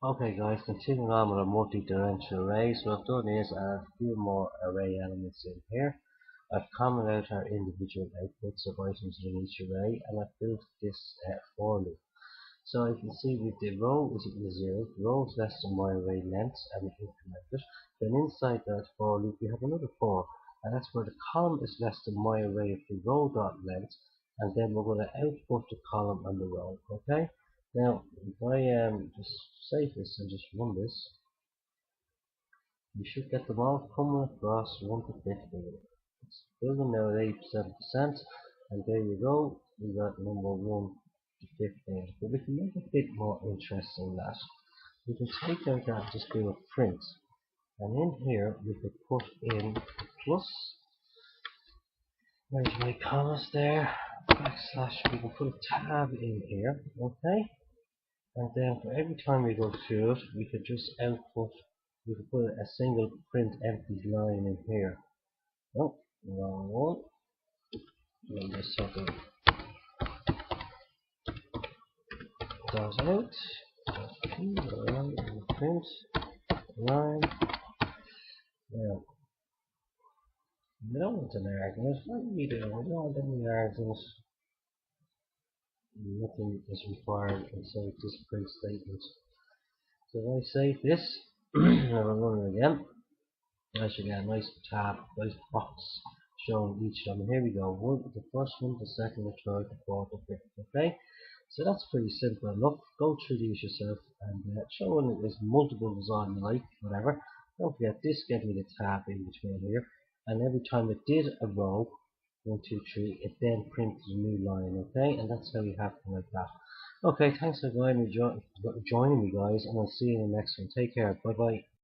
Okay guys, continuing on with our multi-dimensional arrays, what I've done is I've a few more array elements in here. I've commented out our individual outputs of items in each array, and I've built this for loop. So you can see with the row is equal to 0, the row is less than my array length, and we increment it. Then inside that for loop we have another for, and that's where the column is less than my array of the row dot length, and then we're going to output the column and the row. Okay? Now, if I just save this and just run this, you should get them all coming across 1 to 50. It's building now at 87%, and there you go, we got number 1 to 15. But we can make it a bit more interesting than that. We can take out that, just do a print, and in here we could put in plus, there's my commas there, backslash, we can put a tab in here, okay? And then for every time we go through it, we could just output, we could put a single print empty line in here. Oh, wrong one. Let me just sort of that out. Print line. Now, we don't want an argument. What do we do? We don't want any arguments. Nothing is required inside this print statement. So if I save this, and I'll run it again, I should get a nice tab, nice box showing each of them. Here we go. The first one, the second, the third, the fourth, the fifth. Okay, so that's pretty simple enough. Go through these yourself and showing it is multiple design like whatever. Don't forget this gave me the tab in between here, and every time it did a row, 1, 2, 3, it then printed a new line. Okay, and that's how you have to like that. Okay, thanks for joining me guys, and I'll see you in the next one. Take care. Bye bye.